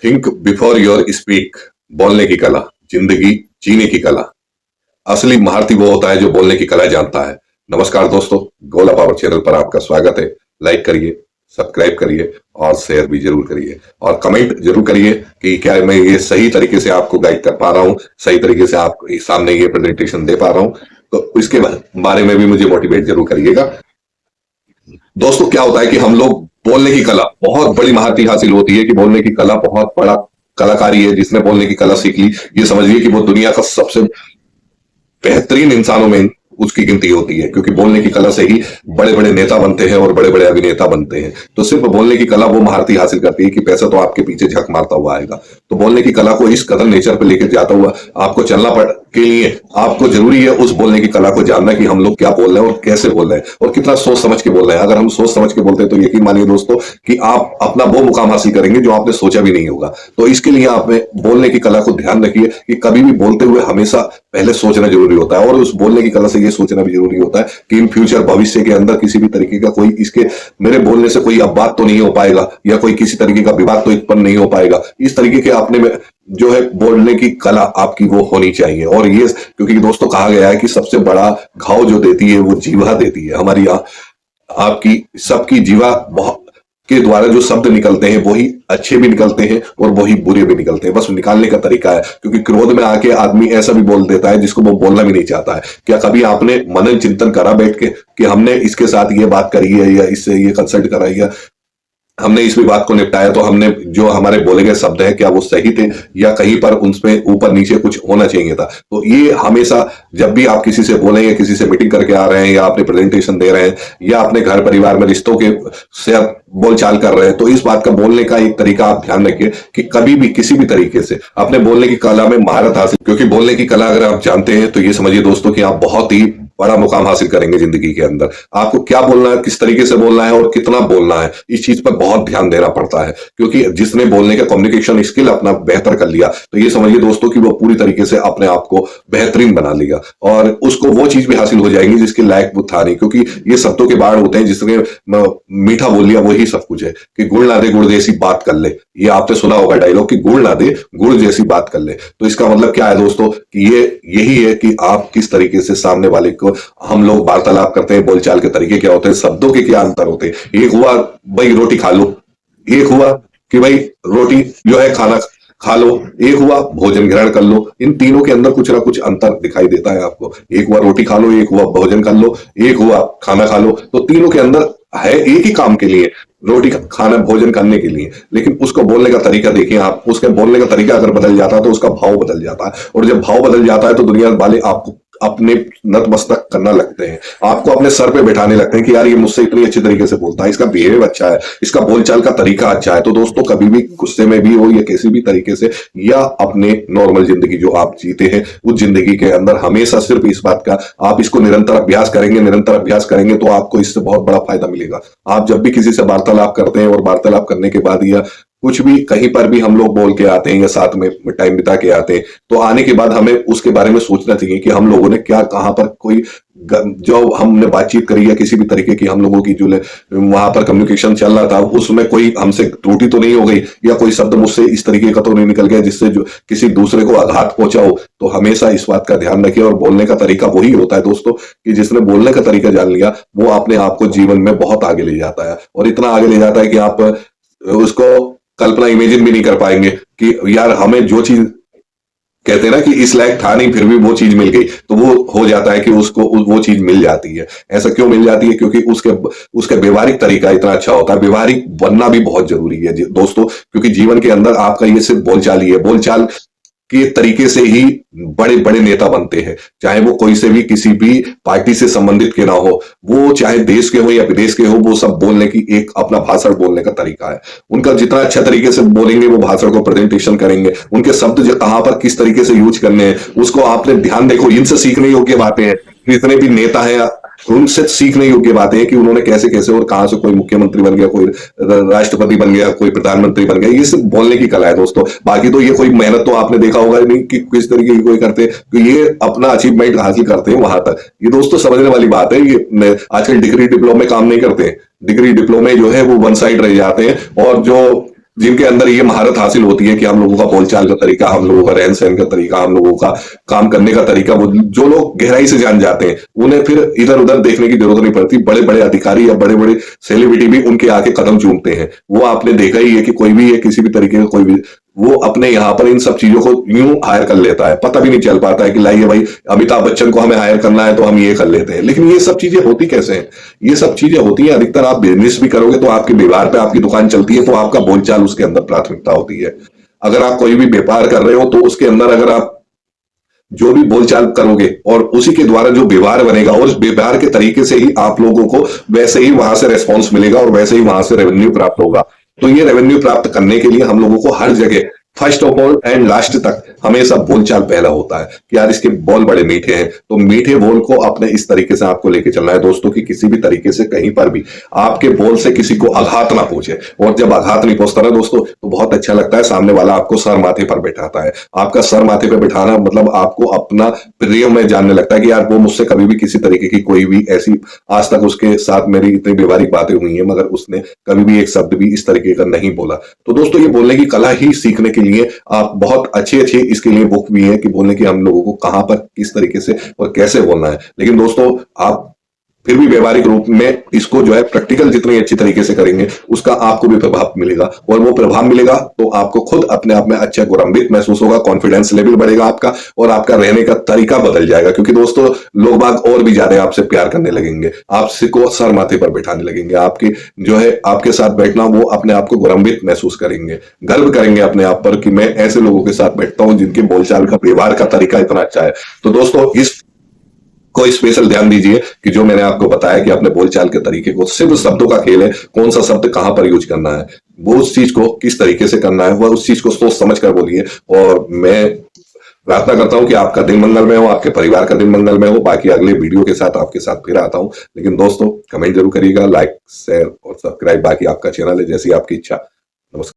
Think before your speak. बोलने की कला, जिंदगी जीने की कला। असली महारथी वो होता है जो बोलने की कला जानता है। नमस्कार दोस्तों, गोला पावर चैनल पर आपका स्वागत है। लाइक करिए, सब्सक्राइब करिए और शेयर भी जरूर करिए और कमेंट जरूर करिए कि क्या मैं ये सही तरीके से आपको गाइड कर पा रहा हूँ, सही तरीके से आपके सामने ये प्रेजेंटेशन दे पा रहा हूँ। तो इसके बारे में भी मुझे मोटिवेट जरूर करिएगा। दोस्तों, क्या होता है कि हम लोग बोलने की कला, बहुत बड़ी महारती हासिल होती है कि बोलने की कला बहुत बड़ा कलाकारी है। जिसने बोलने की कला सीख ली, ये समझिए कि वो दुनिया का सबसे बेहतरीन इंसानों में उसकी गिनती होती है, क्योंकि बोलने की कला से ही बड़े बड़े नेता बनते हैं और बड़े बड़े अभिनेता बनते हैं। तो सिर्फ बोलने की कला वो महारती हासिल करती है कि पैसा तो आपके पीछे झक मारता हुआ आएगा। तो बोलने की कला को इस कदर नेचर पे लेकर जाता हुआ आपको चलना पड़ के लिए आपको जरूरी है उस बोलने की कला को जानना कि हम लोग क्या बोल रहे हैं और कैसे बोल रहे हैं और कितना सोच समझ के बोल रहे हैं। अगर हम सोच समझ के बोलते हैं तो यकीन मानिए दोस्तों कि आप अपना वो मुकाम हासिल करेंगे जो आपने सोचा भी नहीं होगा। तो इसके लिए आप में बोलने की कला को ध्यान रखिए कि कभी भी बोलते हुए हमेशा पहले सोचना जरूरी होता है और उस बोलने की कला से ये सोचना भी जरूरी होता है कि इन फ्यूचर भविष्य के अंदर किसी भी तरीके का कोई इसके मेरे बोलने से कोई अपवाद तो नहीं हो पाएगा या कोई किसी तरीके का विवाद तो उत्पन्न नहीं हो पाएगा। इस तरीके के आपने में जो है बोलने की कला आपकी वो होनी चाहिए। और ये क्योंकि दोस्तों कहा गया है कि सबसे बड़ा घाव जो देती है वो जीवा देती है। हमारी आपकी सबकी जीवा के द्वारा जो शब्द निकलते हैं वही अच्छे भी निकलते हैं और वही बुरे भी निकलते हैं। बस निकालने का तरीका है, क्योंकि क्रोध में आके आदमी ऐसा भी बोल देता है जिसको वो बोलना भी नहीं चाहता है। क्या कभी आपने मनन चिंतन करा बैठ के कि हमने इसके साथ ये बात करी है या इससे ये कंसल्ट करा या हमने इस विवाद को निपटाया तो हमने जो हमारे बोले गए शब्द है क्या वो सही थे या कहीं पर उनमें ऊपर नीचे कुछ होना चाहिए था। तो ये हमेशा जब भी आप किसी से बोलें या किसी से मीटिंग करके आ रहे हैं या अपने प्रेजेंटेशन दे रहे हैं या अपने घर परिवार में रिश्तों के से बोलचाल कर रहे हैं, तो इस बात का बोलने का एक तरीका आप ध्यान रखिए कि कभी भी किसी भी तरीके से अपने बोलने की कला में महारत हासिल, क्योंकि बोलने की कला अगर आप जानते हैं तो ये समझिए दोस्तों कि आप बहुत ही बड़ा मुकाम हासिल करेंगे जिंदगी के अंदर। आपको क्या बोलना है, किस तरीके से बोलना है और कितना बोलना है, इस चीज पर बहुत ध्यान देना पड़ता है। क्योंकि जिसने बोलने का कम्युनिकेशन स्किल अपना बेहतर कर लिया तो ये समझिए दोस्तों कि वो पूरी तरीके से अपने आप को बेहतरीन बना लिया और उसको वो चीज भी हासिल हो जाएगी जिसके लायक वो था नहीं। क्योंकि ये शब्दों के बाढ़ होते हैं, जिसने मीठा बोल लिया वही सब कुछ है कि गुड़ ना दे गुड़ जैसी बात कर ले। ये आपने सुना होगा डायलॉग कि गुड़ ना दे गुड़ जैसी बात कर ले। तो इसका मतलब क्या है दोस्तों कि ये यही है कि आप किस तरीके से सामने वाले को, हम लोग वार्तालाप करते हैं, बोलचाल के तरीके क्या होते हैं, शब्दों के क्या अंतर होते हैं। एक हुआ भाई रोटी खा लो, एक हुआ कि भाई रोटी जो है खाना खा लो, एक हुआ भोजन ग्रहण कर लो। इन तीनों के अंदर कुछ ना कुछ अंतर दिखाई देता है आपको। एक हुआ रोटी खा लो, एक हुआ भोजन कर लो, एक हुआ खाना खा लो। तो तीनों के अंदर है एक ही काम के लिए, रोटी खाना भोजन करने के लिए, लेकिन उसको बोलने का तरीका देखिए आप। उसके बोलने का तरीका अगर बदल जाता है तो उसका भाव बदल जाता है और जब भाव बदल जाता है तो दुनिया वाले आपको अपने नतमस्तक करना लगते हैं, आपको अपने सर पे बैठाने लगते हैं कि यार ये मुझसे इतनी अच्छी तरीके से बोलता है, इसका बिहेव अच्छा है, इसका बोलचाल का तरीका अच्छा है। तो दोस्तों कभी भी गुस्से में भी हो या किसी भी तरीके से या अपने नॉर्मल जिंदगी जो आप जीते हैं उस जिंदगी के अंदर हमेशा सिर्फ इस बात का आप इसको निरंतर अभ्यास करेंगे, निरंतर अभ्यास करेंगे तो आपको इससे बहुत बड़ा फायदा मिलेगा। आप जब भी किसी से वार्तालाप करते हैं और वार्तालाप करने के बाद या कुछ भी कहीं पर भी हम लोग बोल के आते हैं या साथ में टाइम बिता के आते हैं, तो आने के बाद हमें उसके बारे में सोचना चाहिए कि हम लोगों ने क्या कहां पर कोई जो हमने बातचीत करी या किसी भी तरीके की हम लोगों की जो वहां पर कम्युनिकेशन चल रहा था उसमें कोई हमसे त्रुटि तो नहीं हो गई या कोई शब्द मुझसे इस तरीके का तो नहीं निकल गया जिससे जो किसी दूसरे को आघात पहुंचा हो। तो हमेशा इस बात का ध्यान रखिए। और बोलने का तरीका वही होता है दोस्तों कि जिसने बोलने का तरीका जान लिया वो अपने आप को जीवन में बहुत आगे ले जाता है और इतना आगे ले जाता है कि आप उसको कल्पना इमेजिन भी नहीं कर पाएंगे कि यार हमें जो चीज कहते हैं ना कि इस लायक था नहीं फिर भी वो चीज मिल गई, तो वो हो जाता है कि उसको वो चीज मिल जाती है। ऐसा क्यों मिल जाती है? क्योंकि उसके व्यवहारिक तरीका इतना अच्छा होता है। व्यवहारिक बनना भी बहुत जरूरी है दोस्तों, क्योंकि जीवन के अंदर आपका ये सिर्फ बोलचाल ही है। बोलचाल के तरीके से ही बड़े बड़े नेता बनते हैं, चाहे वो कोई से भी किसी भी पार्टी से संबंधित के ना हो, वो चाहे देश के हो या विदेश के हो, वो सब बोलने की एक अपना भाषण बोलने का तरीका है। उनका जितना अच्छा तरीके से बोलेंगे वो भाषण को प्रेजेंटेशन करेंगे, उनके शब्द जो कहां पर किस तरीके से यूज करने हैं उसको आपने ध्यान देखो। इनसे सीखने योग्य बातें हैं, जितने भी नेता हैं उनसे सीखने योग्य बातें हैं कि उन्होंने कैसे कैसे और कहां से कोई मुख्यमंत्री बन गया, कोई राष्ट्रपति बन गया, कोई प्रधानमंत्री बन गया। ये सिर्फ बोलने की कला है दोस्तों। बाकी तो ये कोई मेहनत तो आपने देखा होगा नहीं कि किस तरीके की कोई करते, तो ये अपना अचीवमेंट हासिल करते हैं वहां तक। ये दोस्तों समझने वाली बात है। ये आजकल डिग्री डिप्लोमे काम नहीं करते, डिग्री डिप्लोमे जो है वो वन साइड रह जाते हैं और जो जिनके अंदर ये महारत हासिल होती है कि हम लोगों का बोलचाल का तरीका, हम लोगों का रहन सहन का तरीका, हम लोगों का काम करने का तरीका, वो जो लोग गहराई से जान जाते हैं उन्हें फिर इधर उधर देखने की जरूरत नहीं पड़ती। बड़े बड़े अधिकारी या बड़े बड़े सेलिब्रिटी भी उनके आके कदम चूमते हैं। वो आपने देखा ही है कि कोई भी है, किसी भी तरीके का कोई भी, वो अपने यहाँ पर इन सब चीजों को यूं हायर कर लेता है, पता भी नहीं चल पाता है कि लाइए भाई अमिताभ बच्चन को हमें हायर करना है तो हम ये कर लेते हैं। लेकिन ये सब चीजें होती कैसे हैं? ये सब चीजें होती हैं, अधिकतर आप बिजनेस भी करोगे तो आपके व्यवहार पे, आपकी दुकान चलती है तो आपका बोलचाल उसके अंदर प्राथमिकता होती है। अगर आप कोई भी व्यापार कर रहे हो तो उसके अंदर अगर आप जो भी बोलचाल करोगे और उसी के द्वारा जो व्यवहार बनेगा और उस व्यवहार के तरीके से ही आप लोगों को वैसे ही वहां से रेस्पॉन्स मिलेगा और वैसे ही वहां से रेवेन्यू प्राप्त होगा। तो ये रेवेन्यू प्राप्त करने के लिए हम लोगों को हर जगह first of all and last तक हमेशा बोलचाल पहला होता है कि यार इसके बोल बड़े मीठे हैं, तो मीठे बोल को अपने इस तरीके से आपको लेके चलना है दोस्तों कि किसी भी तरीके से कहीं पर भी आपके बोल से किसी को आघात ना पहुंचे। और जब आघात नहीं पहुंचता ना दोस्तों तो बहुत अच्छा लगता है, सामने वाला आपको सर माथे पर बैठाता है। आपका सर माथे पर बैठाना मतलब आपको अपना प्रिय में जानने लगता है कि यार वो मुझसे कभी भी किसी तरीके की कोई भी ऐसी, आज तक उसके साथ मेरी इतनी व्यवहारिक बातें हुई हैं मगर उसने कभी भी एक शब्द भी इस तरीके का नहीं बोला। तो दोस्तों ये बोलने की कला ही सीखने के लिए आप बहुत अच्छी अच्छी इसके लिए बुक भी है कि बोलने की हम लोगों को कहां पर किस तरीके से और कैसे बोलना है। लेकिन दोस्तों आप फिर भी व्यवहारिक रूप में इसको जो है प्रैक्टिकल जितनी अच्छी तरीके से करेंगे उसका आपको भी प्रभाव मिलेगा, और वो प्रभाव मिलेगा तो आपको खुद अपने आप में अच्छा गौरवान्वित महसूस होगा, कॉन्फिडेंस लेवल बढ़ेगा आपका और आपका रहने का तरीका बदल जाएगा। क्योंकि दोस्तों लोग बाग और भी ज्यादा आपसे प्यार करने लगेंगे, आपसे को सर माथे पर बैठाने लगेंगे, आपके जो है आपके साथ बैठना वो अपने आप को गौरवान्वित महसूस करेंगे, गर्व करेंगे अपने आप पर कि मैं ऐसे लोगों के साथ बैठता हूं जिनके बोलचाल का व्यवहार का तरीका इतना अच्छा है। तो दोस्तों इस कोई स्पेशल ध्यान दीजिए कि जो मैंने आपको बताया कि अपने बोलचाल के तरीके को, सिर्फ शब्दों का खेल है, कौन सा शब्द कहां पर यूज करना है, वो उस चीज को किस तरीके से करना है, वह उस चीज को सोच समझ कर बोलिए। और मैं प्रार्थना करता हूं कि आपका दिन मंगलमय हो, आपके परिवार का दिन मंगलमय हो। बाकी अगले वीडियो के साथ आपके साथ फिर आता हूं, लेकिन दोस्तों कमेंट जरूर करिएगा, लाइक शेयर और सब्सक्राइब बाकी आपका चैनल है, जैसी आपकी इच्छा।